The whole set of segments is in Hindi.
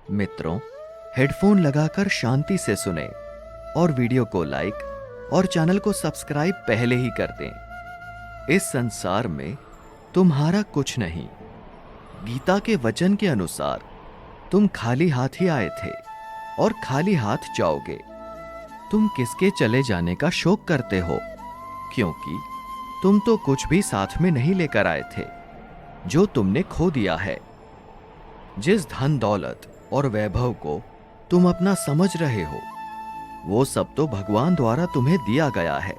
मित्रों, हेडफोन लगाकर शांति से सुने और वीडियो को लाइक और चैनल को सब्सक्राइब पहले ही कर दें। इस संसार में तुम्हारा कुछ नहीं। गीता के वचन के अनुसार तुम खाली हाथ ही आए थे और खाली हाथ जाओगे। तुम किसके चले जाने का शोक करते हो, क्योंकि तुम तो कुछ भी साथ में नहीं लेकर आए थे जो तुमने खो दिया है। जिस धन दौलत और वैभव को तुम अपना समझ रहे हो, वो सब तो भगवान द्वारा तुम्हें दिया गया है।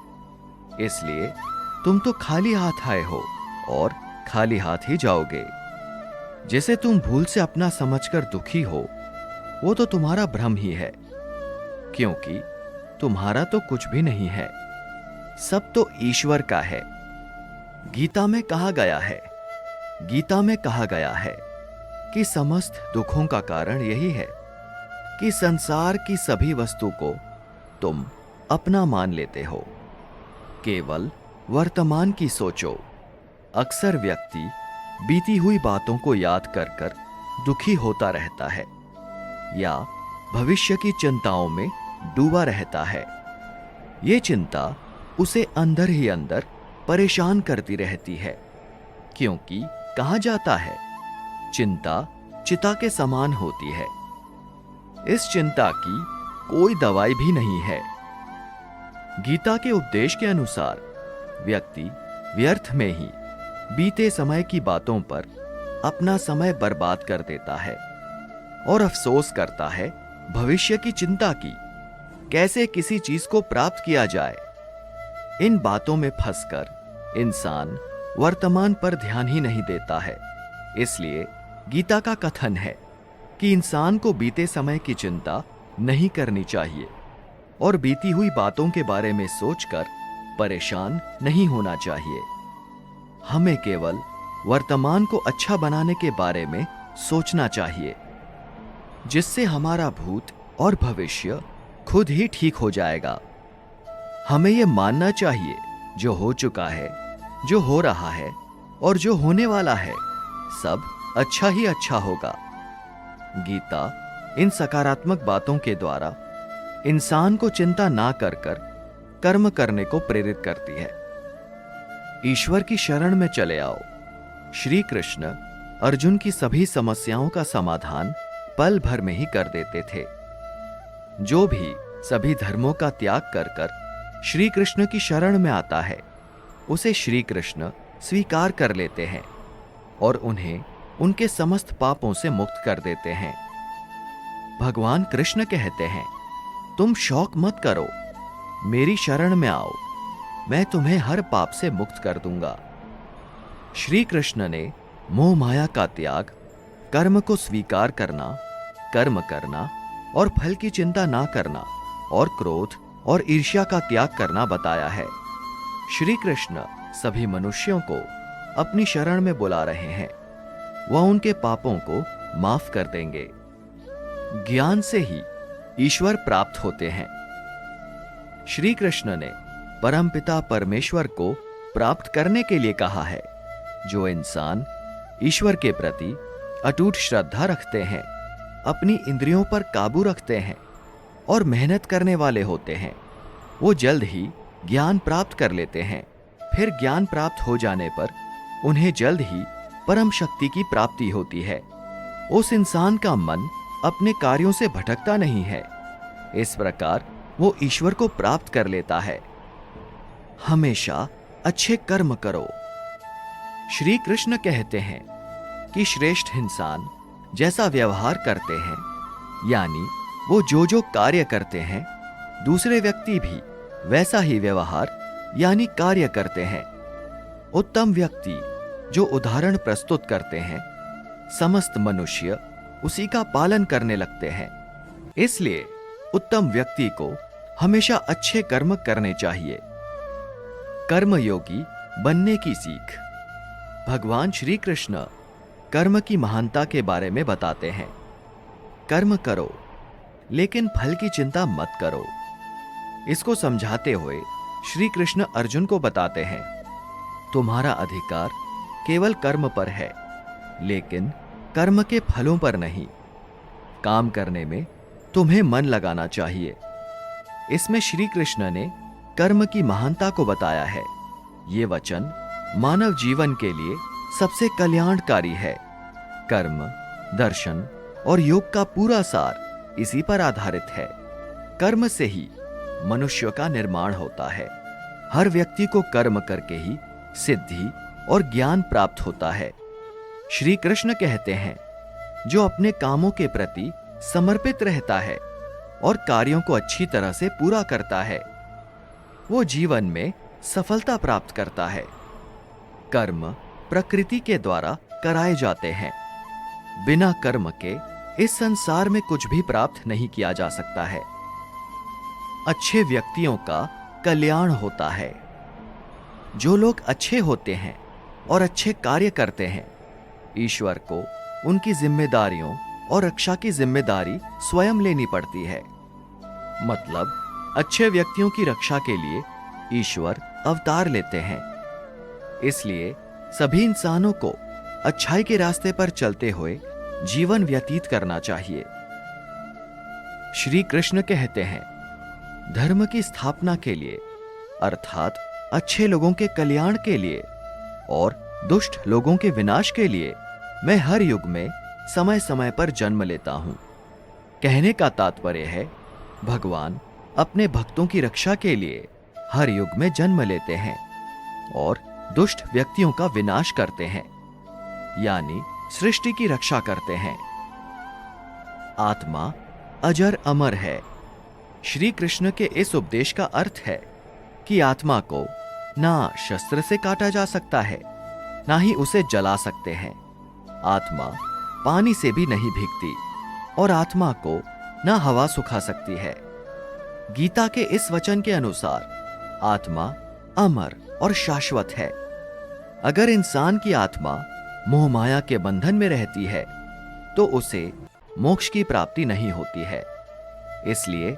इसलिए तुम तो खाली हाथ आए हो और खाली हाथ ही जाओगे। जिसे तुम भूल से अपना समझकर दुखी हो, वो तो तुम्हारा भ्रम ही है, क्योंकि तुम्हारा तो कुछ भी नहीं है, सब तो ईश्वर का है। गीता में कहा गया है कि समस्त दुखों का कारण यही है कि संसार की सभी वस्तु को तुम अपना मान लेते हो। केवल वर्तमान की सोचो। अक्सर व्यक्ति बीती हुई बातों को याद कर कर दुखी होता रहता है या भविष्य की चिंताओं में डूबा रहता है। ये चिंता उसे अंदर ही अंदर परेशान करती रहती है, क्योंकि कहा जाता है चिंता चिता के समान होती है। इस चिंता की कोई दवाई भी नहीं है। गीता के उपदेश के अनुसार व्यक्ति व्यर्थ में ही बीते समय की बातों पर अपना समय बर्बाद कर देता है और अफसोस करता है भविष्य की चिंता की, कैसे किसी चीज को प्राप्त किया जाए। इन बातों में फंसकर इंसान वर्तमान पर ध्यान ही नहीं देता है। इसलिए गीता का कथन है कि इंसान को बीते समय की चिंता नहीं करनी चाहिए और बीती हुई बातों के बारे में सोचकर परेशान नहीं होना चाहिए। हमें केवल वर्तमान को अच्छा बनाने के बारे में सोचना चाहिए, जिससे हमारा भूत और भविष्य खुद ही ठीक हो जाएगा। हमें यह मानना चाहिए जो हो चुका है, जो हो रहा है और जो होने वाला है, सब अच्छा ही अच्छा होगा। गीता इन सकारात्मक बातों के द्वारा इंसान को चिंता ना कर कर कर्म करने को प्रेरित करती है। ईश्वर की शरण में चले आओ। श्री कृष्ण अर्जुन की सभी समस्याओं का समाधान पल भर में ही कर देते थे। जो भी सभी धर्मों का त्याग कर कर श्री कृष्ण की शरण में आता है, उसे श्री कृष्ण स्वीकार कर लेते हैं और उन्हें उनके समस्त पापों से मुक्त कर देते हैं। भगवान कृष्ण कहते हैं, तुम शौक मत करो, मेरी शरण में आओ, मैं तुम्हें हर पाप से मुक्त कर दूंगा। श्री कृष्ण ने मोह माया का त्याग, कर्म को स्वीकार करना, कर्म करना और फल की चिंता ना करना और क्रोध और ईर्ष्या का त्याग करना बताया है। श्री कृष्ण सभी मनुष्यों को अपनी शरण में बुला रहे हैं। वह उनके पापों को माफ कर देंगे। ज्ञान से ही ईश्वर प्राप्त होते हैं। श्री कृष्ण ने परमपिता परमेश्वर को प्राप्त करने के लिए कहा है। जो इंसान ईश्वर के प्रति अटूट श्रद्धा रखते हैं, अपनी इंद्रियों पर काबू रखते हैं और मेहनत करने वाले होते हैं, वो जल्द ही ज्ञान प्राप्त कर लेते हैं। फिर ज्ञान प्राप्त हो जाने पर उन्हें जल्द ही परम शक्ति की प्राप्ति होती है। उस इंसान का मन अपने कार्यों से भटकता नहीं है। इस प्रकार वो ईश्वर को प्राप्त कर लेता है। हमेशा अच्छे कर्म करो। श्री कृष्ण कहते हैं कि श्रेष्ठ इंसान जैसा व्यवहार करते हैं, यानी वो जो कार्य करते हैं, दूसरे व्यक्ति भी वैसा ही व्यवहार यानी कार्य करते हैं। उत्तम व्यक्ति जो उदाहरण प्रस्तुत करते हैं, समस्त मनुष्य उसी का पालन करने लगते हैं। इसलिए उत्तम व्यक्ति को हमेशा अच्छे कर्म करने चाहिए। कर्मयोगी बनने की सीख। भगवान श्री कृष्ण कर्म की महानता के बारे में बताते हैं। कर्म करो, लेकिन फल की चिंता मत करो। इसको समझाते हुए श्री कृष्ण अर्जुन को बताते हैं, तुम्हारा अधिकार केवल कर्म पर है, लेकिन कर्म के फलों पर नहीं। काम करने में तुम्हें मन लगाना चाहिए। इसमें श्री कृष्ण ने कर्म की महानता को बताया है। ये वचन मानव जीवन के लिए सबसे कल्याणकारी है। कर्म, दर्शन और योग का पूरा सार इसी पर आधारित है। कर्म से ही मनुष्य का निर्माण होता है। हर व्यक्ति को कर्म करके ही सिद्धि और ज्ञान प्राप्त होता है। श्री कृष्ण कहते हैं, जो अपने कामों के प्रति समर्पित रहता है और कार्यों को अच्छी तरह से पूरा करता है, वो जीवन में सफलता प्राप्त करता है। कर्म प्रकृति के द्वारा कराए जाते हैं। बिना कर्म के इस संसार में कुछ भी प्राप्त नहीं किया जा सकता है। अच्छे व्यक्तियों का कल्याण होता है। जो लोग अच्छे होते हैं और अच्छे कार्य करते हैं, ईश्वर को उनकी जिम्मेदारियों और रक्षा की जिम्मेदारी स्वयं लेनी पड़ती है। मतलब अच्छे व्यक्तियों की रक्षा के लिए ईश्वर अवतार लेते हैं। इसलिए सभी इंसानों को अच्छाई के रास्ते पर चलते हुए जीवन व्यतीत करना चाहिए। श्री कृष्ण कहते हैं, धर्म की स्थापना के लिए अर्थात अच्छे लोगों के कल्याण के लिए और दुष्ट लोगों के विनाश के लिए मैं हर युग में समय समय पर जन्म लेता हूं। कहने का तात्पर्य है, भगवान अपने भक्तों की रक्षा के लिए हर युग में जन्म लेते हैं और दुष्ट व्यक्तियों का विनाश करते हैं, यानी सृष्टि की रक्षा करते हैं। आत्मा अजर अमर है। श्री कृष्ण के इस उपदेश का अर्थ है कि आत्मा को ना शस्त्र से काटा जा सकता है, ना ही उसे जला सकते हैं। आत्मा पानी से भी नहीं भीगती और आत्मा को ना हवा सुखा सकती है। गीता के इस वचन के अनुसार आत्मा अमर और शाश्वत है। अगर इंसान की आत्मा मोह माया के बंधन में रहती है तो उसे मोक्ष की प्राप्ति नहीं होती है। इसलिए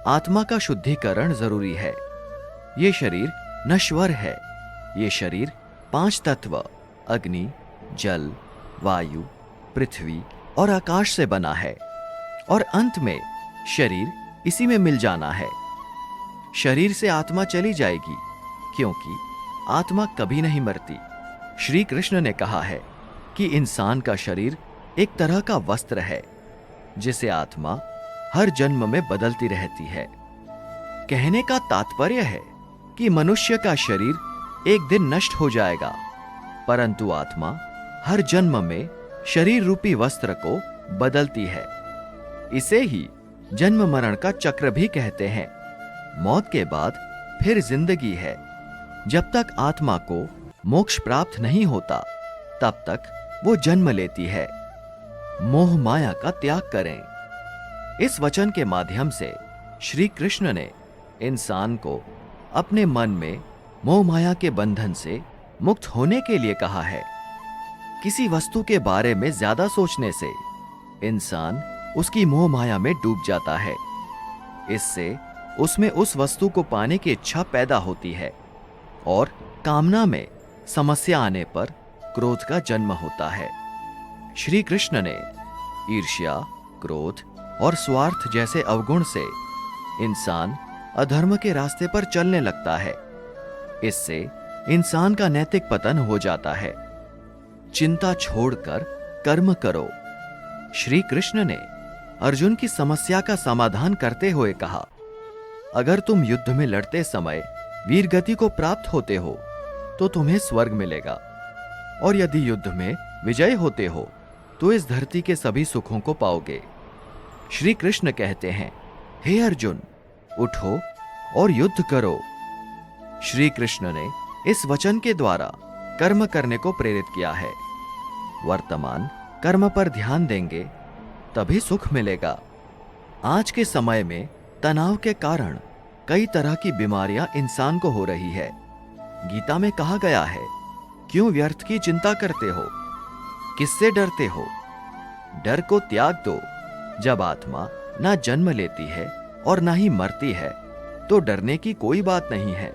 आत्मा का शुद्धिकरण जरूरी है। ये शरीर नश्वर है। ये शरीर 5 तत्व अग्नि, जल, वायु, पृथ्वी और आकाश से बना है और अंत में शरीर इसी में मिल जाना है। शरीर से आत्मा चली जाएगी क्योंकि आत्मा कभी नहीं मरती। श्री कृष्ण ने कहा है कि इंसान का शरीर एक तरह का वस्त्र है जिसे आत्मा हर जन्म में बदलती रहती है। कहने का तात्पर्य है कि मनुष्य का शरीर एक दिन नष्ट हो जाएगा, परंतु आत्मा हर जन्म में शरीर रूपी वस्त्र को बदलती है। इसे ही जन्म मरण का चक्र भी कहते हैं। मौत के बाद फिर जिंदगी है। जब तक आत्मा को मोक्ष प्राप्त नहीं होता तब तक वो जन्म लेती है। मोह माया का त्याग करें। इस वचन के माध्यम से श्री कृष्ण ने इंसान को अपने मन में मोह माया के बंधन से मुक्त होने के लिए कहा है। किसी वस्तु के बारे में ज्यादा सोचने से इंसान उसकी मोह माया में डूब जाता है। इससे उसमें उस वस्तु को पाने की इच्छा पैदा होती है और कामना में समस्या आने पर क्रोध का जन्म होता है। श्री कृष्ण ने ईर्ष्या, क्रोध और स्वार्थ जैसे अवगुण से इंसान अधर्म के रास्ते पर चलने लगता है। इससे इंसान का नैतिक पतन हो जाता है। चिंता छोड़कर कर्म करो। श्री कृष्ण ने अर्जुन की समस्या का समाधान करते हुए कहा, अगर तुम युद्ध में लड़ते समय वीर गति को प्राप्त होते हो तो तुम्हें स्वर्ग मिलेगा, और यदि युद्ध में विजय होते हो तो इस धरती के सभी सुखों को पाओगे। श्री कृष्ण कहते हैं, हे अर्जुन, उठो और युद्ध करो। श्री कृष्ण ने इस वचन के द्वारा कर्म करने को प्रेरित किया है। वर्तमान कर्म पर ध्यान देंगे तभी सुख मिलेगा। आज के समय में तनाव के कारण कई तरह की बीमारियां इंसान को हो रही है। गीता में कहा गया है, क्यों व्यर्थ की चिंता करते हो, किससे डरते हो? डर को त्याग दो। जब आत्मा ना जन्म लेती है और ना ही मरती है तो डरने की कोई बात नहीं है।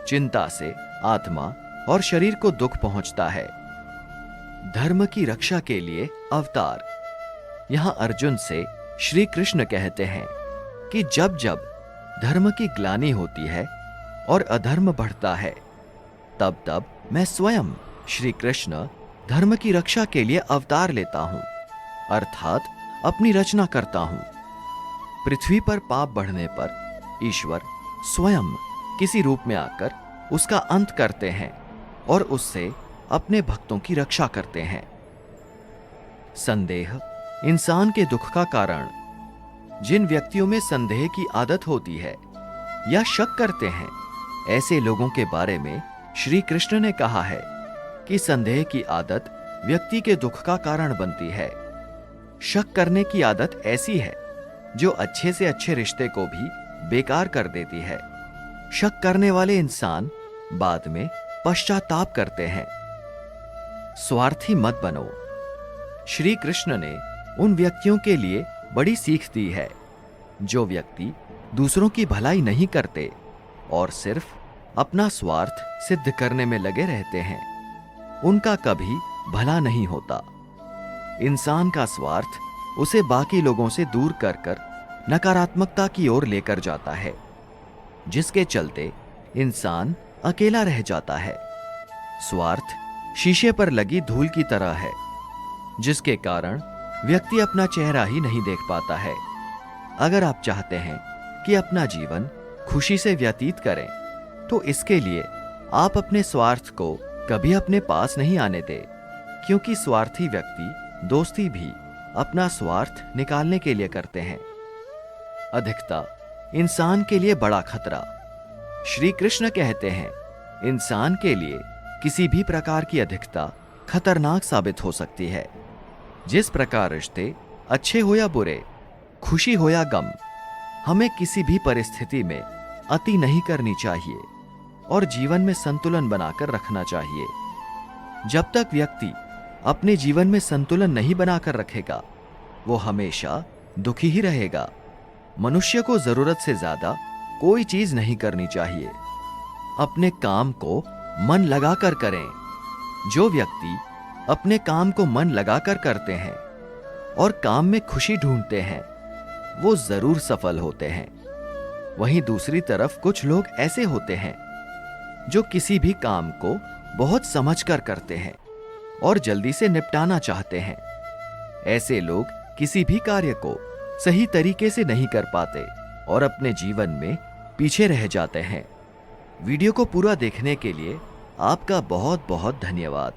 चिंता से आत्मा और शरीर को दुख पहुंचता है। धर्म की रक्षा के लिए अवतार। यहां अर्जुन से श्री कृष्ण कहते हैं कि जब जब धर्म की ग्लानि होती है और अधर्म बढ़ता है, तब तब मैं स्वयं श्री कृष्ण धर्म की रक्षा के लिए अवतार लेता हूं, अर्थात अपनी रचना करता हूं। पृथ्वी पर पाप बढ़ने पर ईश्वर स्वयं किसी रूप में आकर उसका अंत करते हैं और उससे अपने भक्तों की रक्षा करते हैं। संदेह इंसान के दुख का कारण। जिन व्यक्तियों में संदेह की आदत होती है या शक करते हैं, ऐसे लोगों के बारे में श्री कृष्ण ने कहा है कि संदेह की आदत व्यक्ति के दुख का कारण बनती है। शक करने की आदत ऐसी है जो अच्छे से अच्छे रिश्ते को भी बेकार कर देती है। शक करने वाले इंसान बाद में पश्चाताप करते हैं। स्वार्थी मत बनो। श्री कृष्ण ने उन व्यक्तियों के लिए बड़ी सीख दी है जो व्यक्ति दूसरों की भलाई नहीं करते और सिर्फ अपना स्वार्थ सिद्ध करने में लगे रहते हैं। उनका कभी भला नहीं होता। इंसान का स्वार्थ उसे बाकी लोगों से दूर कर कर नकारात्मकता की ओर लेकर जाता है, जिसके चलते इंसान अकेला रह जाता है। स्वार्थ शीशे पर लगी धूल की तरह है, जिसके कारण व्यक्ति अपना चेहरा ही नहीं देख पाता है। अगर आप चाहते हैं कि अपना जीवन खुशी से व्यतीत करें, तो इसके लिए आप अपने स्वार्थ को कभी अपने पास नहीं आने दें, क्योंकि स्वार्थी व्यक्ति दोस्ती भी अपना स्वार्थ निकालने के लिए करते हैं। अधिकता इंसान के लिए बड़ा खतरा। श्री कृष्ण कहते हैं, इंसान के लिए किसी भी प्रकार की अधिकता खतरनाक साबित हो सकती है। जिस प्रकार रिश्ते अच्छे हो या बुरे, खुशी हो या गम, हमें किसी भी परिस्थिति में अति नहीं करनी चाहिए और जीवन में संतुलन बनाकर रखना चाहिए। जब तक व्यक्ति अपने जीवन में संतुलन नहीं बनाकर रखेगा, वो हमेशा दुखी ही रहेगा। मनुष्य को जरूरत से ज्यादा कोई चीज नहीं करनी चाहिए। अपने काम को मन लगाकर करें। जो व्यक्ति अपने काम को मन लगाकर करते हैं और काम में खुशी ढूंढते हैं, वो जरूर सफल होते हैं। वहीं दूसरी तरफ कुछ लोग ऐसे होते हैं जो किसी भी काम को बहुत समझकर करते हैं और जल्दी से निपटाना चाहते हैं। ऐसे लोग किसी भी कार्य को सही तरीके से नहीं कर पाते और अपने जीवन में पीछे रह जाते हैं। वीडियो को पूरा देखने के लिए आपका बहुत बहुत धन्यवाद।